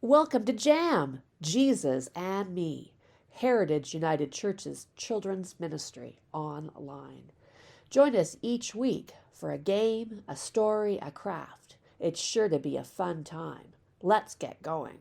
Welcome to J.A.M, Jesus and Me, Heritage United Church's children's ministry online. Join us each week for a game, a story, a craft. It's sure to be a fun time. Let's get going.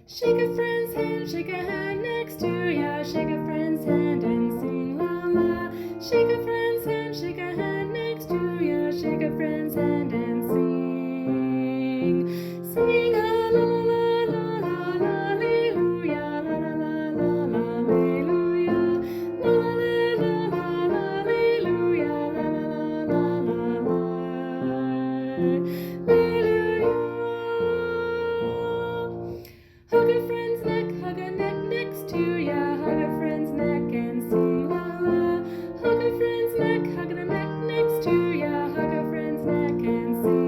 Shake a friend's hand, shake a hand next to ya. Shake a friend's hand and sing la la. Shake a friend's hand, shake a hand next to ya. Shake a friend's hand and sing. Sing a la la la la la hallelujah. La la la la la hallelujah. La la la la la hallelujah. La la la la la hallelujah. Hug a friend's neck, hug a neck next to ya. Hug a friend's neck and sing la la. Hug a friend's neck, hug the neck next to ya. Hug a friend's neck and sing.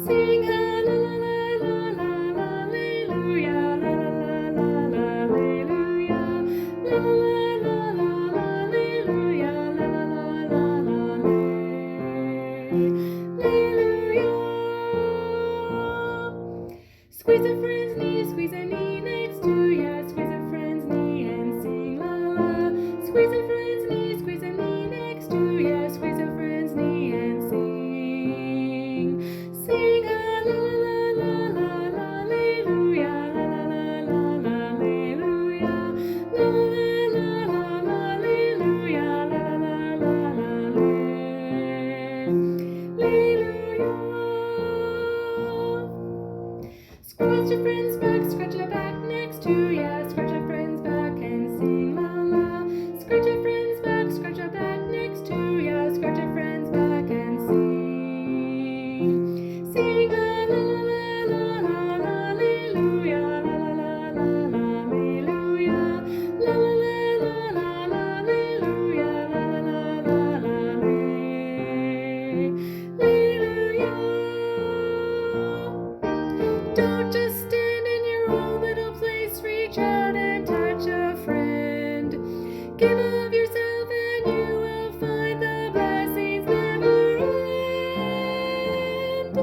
Sing a la la la la la hallelujah. La la la la la hallelujah. La la la la la hallelujah. La la la la la hallelujah. Squeeze a friend's knee, squeeze a knee next to ya. Squeeze a friend's knee and sing la la. Squeeze a friend's knee, squeeze a knee next to ya. Squeeze a friend's knee and sing. Sing a la la la la la hallelujah. La la la la la hallelujah. La la la la la hallelujah. La la la la la hallelujah. Scratch a friend's back, scratch a back next to ya. Scratch a friend's back and sing la la. Scratch a friend's back, scratch a back next to ya. Scratch a friend's back and sing. Sing a la la la la la hallelujah. La la la la la hallelujah. La la la la la hallelujah. La la la la la hallelujah. Don't just stand in your own little place. Reach out and touch a friend. Give of yourself and you will find the blessings never end.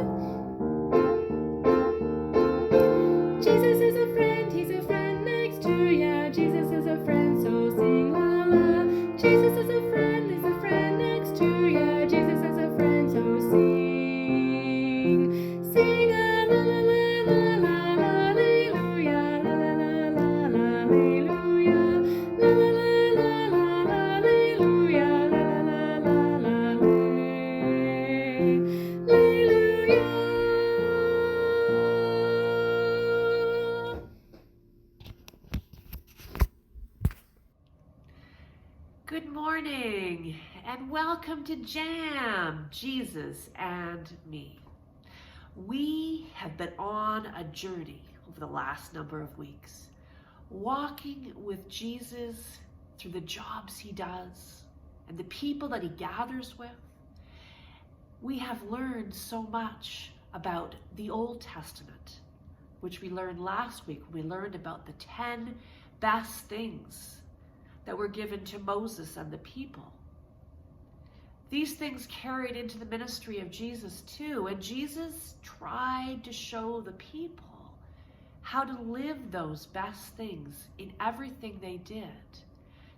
Jesus is a friend, he's a friend next to ya. Jesus is a friend, so sing la la. Jesus is a friend, he's a friend next to ya. Jesus is a friend, so sing. Sing a la la la la la hallelujah. La la la la la hallelujah. La la la la la hallelujah. La la la la la hallelujah. Good morning and welcome to J.A.M, Jesus and Me. We have been on a journey over the last number of weeks, walking with Jesus through the jobs he does and the people that he gathers with. We have learned so much about the Old Testament, which we learned last week. We learned about the 10 best things that were given to Moses and the people. These things carried into the ministry of Jesus too, and Jesus tried to show the people how to live those best things in everything they did,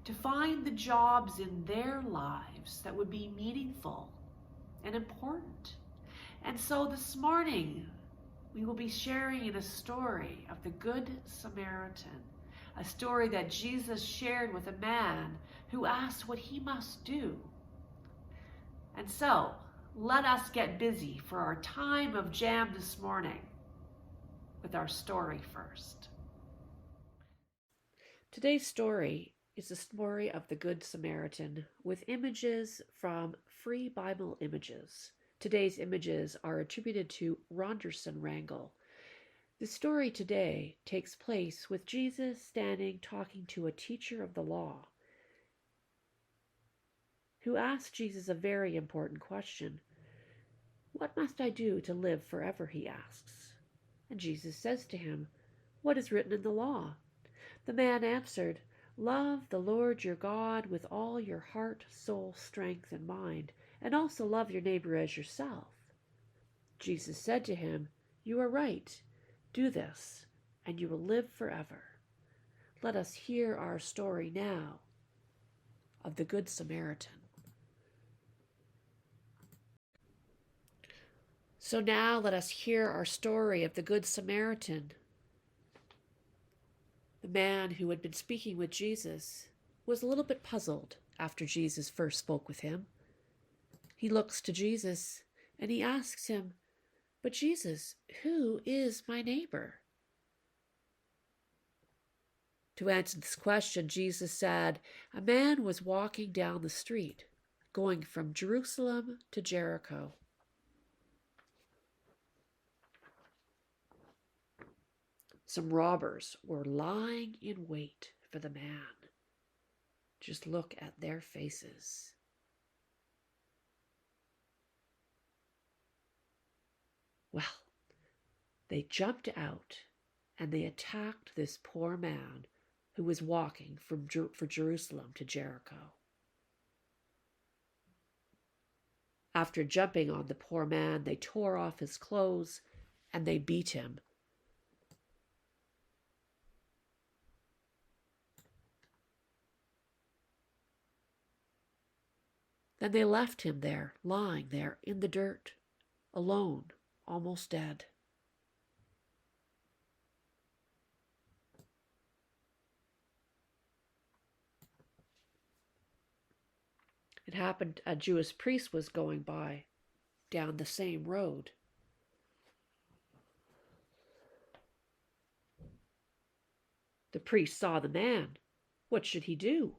to find the jobs in their lives that would be meaningful and important. And so this morning, we will be sharing in a story of the Good Samaritan, a story that Jesus shared with a man who asked what he must do. And so, let us get busy for our time of J.A.M this morning with our story first. Today's story is the story of the Good Samaritan with images from Free Bible Images. Today's images are attributed to Ronderson Rangel. The story today takes place with Jesus standing talking to a teacher of the law who asked Jesus a very important question. "What must I do to live forever?" he asks. And Jesus says to him, "What is written in the law?" The man answered, "Love the Lord your God with all your heart, soul, strength, and mind, and also love your neighbor as yourself." Jesus said to him, "You are right. Do this, and you will live forever." Let us hear our story now of the Good Samaritan. So now let us hear our story of the Good Samaritan. The man who had been speaking with Jesus was a little bit puzzled after Jesus first spoke with him. He looks to Jesus and he asks him, "But Jesus, who is my neighbor?" To answer this question, Jesus said, "A man was walking down the street, going from Jerusalem to Jericho. Some robbers were lying in wait for the man. Just look at their faces. Well, they jumped out and they attacked this poor man who was walking from Jerusalem to Jericho. After jumping on the poor man, they tore off his clothes and they beat him. Then they left him there, lying there in the dirt, alone, almost dead. It happened a Jewish priest was going by down the same road. The priest saw the man. What should he do?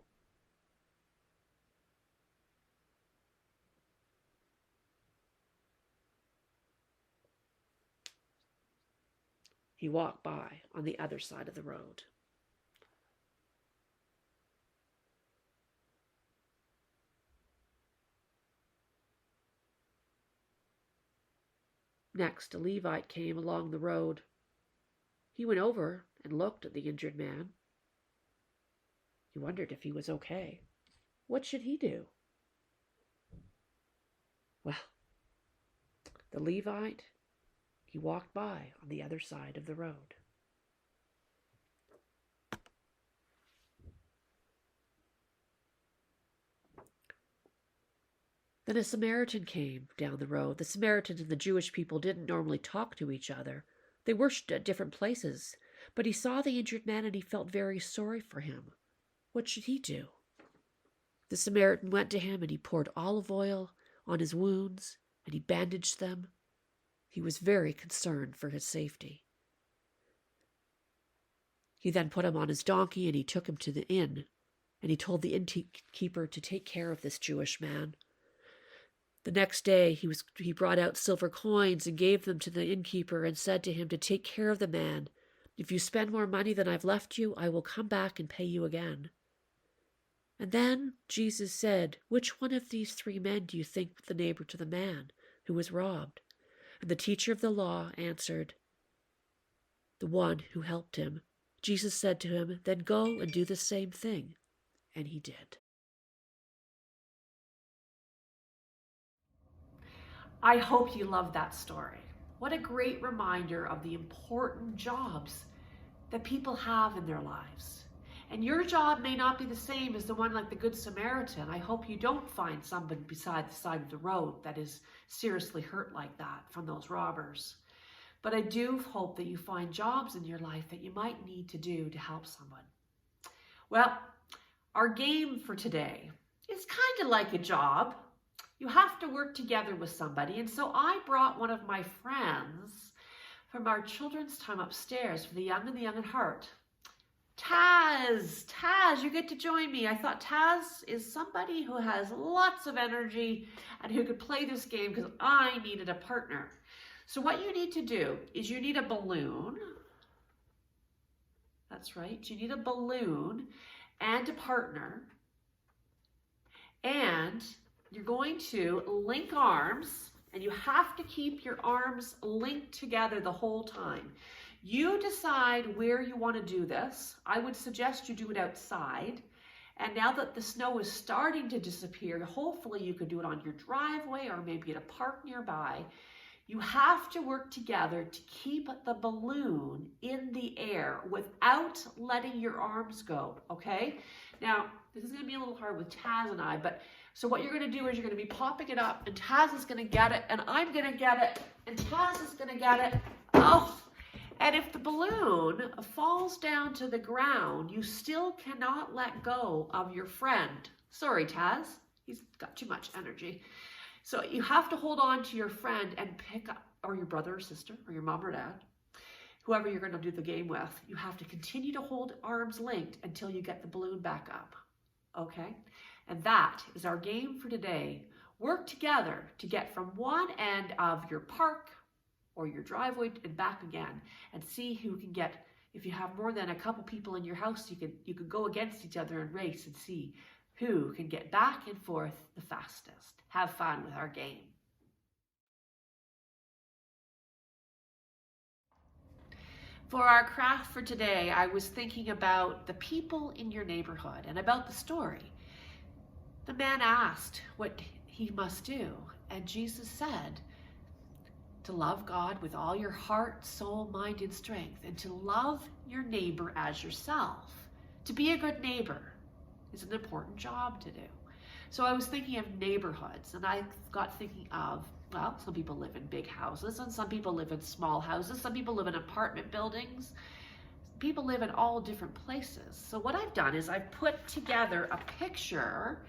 He walked by on the other side of the road. Next, a Levite came along the road. He went over and looked at the injured man. He wondered if he was okay. What should he do? Well, the Levite, he walked by on the other side of the road. Then a Samaritan came down the road. The Samaritans and the Jewish people didn't normally talk to each other. They worshipped at different places. But he saw the injured man and he felt very sorry for him. What should he do? The Samaritan went to him and he poured olive oil on his wounds and he bandaged them. He was very concerned for his safety. He then put him on his donkey and he took him to the inn. And he told the innkeeper to take care of this Jewish man. The next day, he brought out silver coins and gave them to the innkeeper and said to him to take care of the man. If you spend more money than I've left you, I will come back and pay you again. And then Jesus said, "Which one of these three men do you think was the neighbor to the man who was robbed?" And the teacher of the law answered, "The one who helped him." Jesus said to him, "Then go and do the same thing." And he did. I hope you loved that story. What a great reminder of the important jobs that people have in their lives. And your job may not be the same as the one like the Good Samaritan. I hope you don't find somebody beside the side of the road that is seriously hurt like that from those robbers. But I do hope that you find jobs in your life that you might need to do to help someone. Well, our game for today is kind of like a job. You have to work together with somebody. And so I brought one of my friends from our children's time upstairs for the young and the young at heart. Taz, you get to join me. I thought Taz is somebody who has lots of energy and who could play this game because I needed a partner. So what you need to do is you need a balloon. That's right. You need a balloon and a partner. And you're going to link arms And you have to keep your arms linked together the whole time. You decide where you want to do this. I would suggest you do it outside. And now that the snow is starting to disappear, hopefully you could do it on your driveway or maybe at a park nearby. You have to work together to keep the balloon in the air without letting your arms go, okay? Now, this is going to be a little hard with Taz and I, but so what you're going to do is you're going to be popping it up, and Taz is going to get it, and I'm going to get it, and Taz is going to get it. Oh! And if the balloon falls down to the ground, you still cannot let go of your friend. Sorry, Taz. He's got too much energy. So you have to hold on to your friend and pick up, or your brother or sister, or your mom or dad, whoever you're going to do the game with. You have to continue to hold arms linked until you get the balloon back up. Okay? And that is our game for today. Work together to get from one end of your park or your driveway and back again, and see who can get. If you have more than a couple people in your house, you could go against each other and race and see who can get back and forth the fastest. Have fun with our game. For our craft for today, I was thinking about the people in your neighborhood and about the story. The man asked what he must do, and Jesus said, to love God with all your heart, soul, mind, and strength, and to love your neighbor as yourself. To be a good neighbor is an important job to do. So I was thinking of neighborhoods, and I got thinking of, well, some people live in big houses, and some people live in small houses, some people live in apartment buildings. People live in all different places. So what I've done is I've put together a picture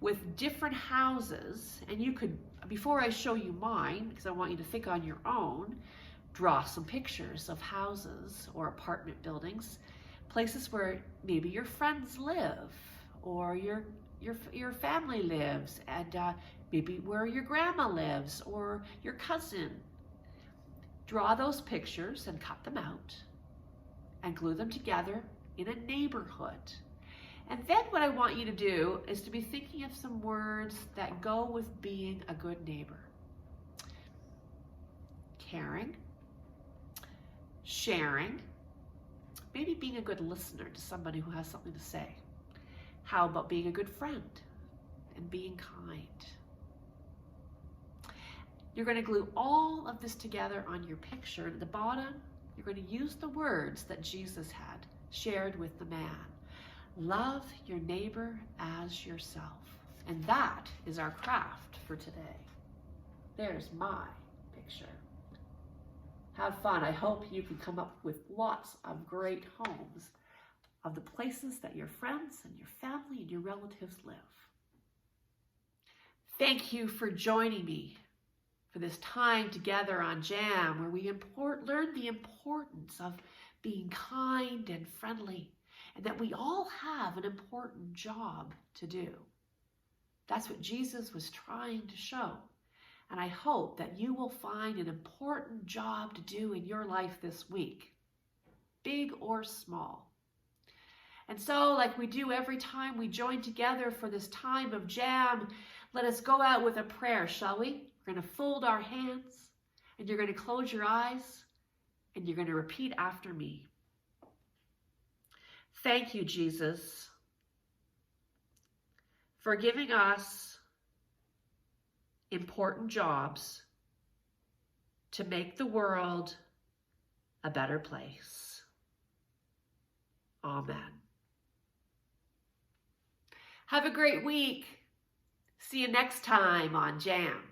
with different houses, and you could, before I show you mine, because I want you to think on your own, draw some pictures of houses or apartment buildings, places where maybe your friends live, or your family lives, and maybe where your grandma lives, or your cousin. Draw those pictures and cut them out, and glue them together in a neighborhood. And then what I want you to do is to be thinking of some words that go with being a good neighbor. Caring, sharing, maybe being a good listener to somebody who has something to say. How about being a good friend and being kind? You're going to glue all of this together on your picture. At the bottom, you're going to use the words that Jesus had shared with the man. Love your neighbor as yourself. And that is our craft for today. There's my picture. Have fun. I hope you can come up with lots of great homes of the places that your friends and your family and your relatives live. Thank you for joining me for this time together on J.A.M, where we learn the importance of being kind and friendly, and that we all have an important job to do. That's what Jesus was trying to show. And I hope that you will find an important job to do in your life this week, big or small. And so, like we do every time we join together for this time of J.A.M, let us go out with a prayer, shall we? We're going to fold our hands, and you're going to close your eyes, and you're going to repeat after me. Thank you, Jesus, for giving us important jobs to make the world a better place. Amen. Have a great week. See you next time on J.A.M.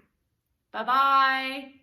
Bye-bye.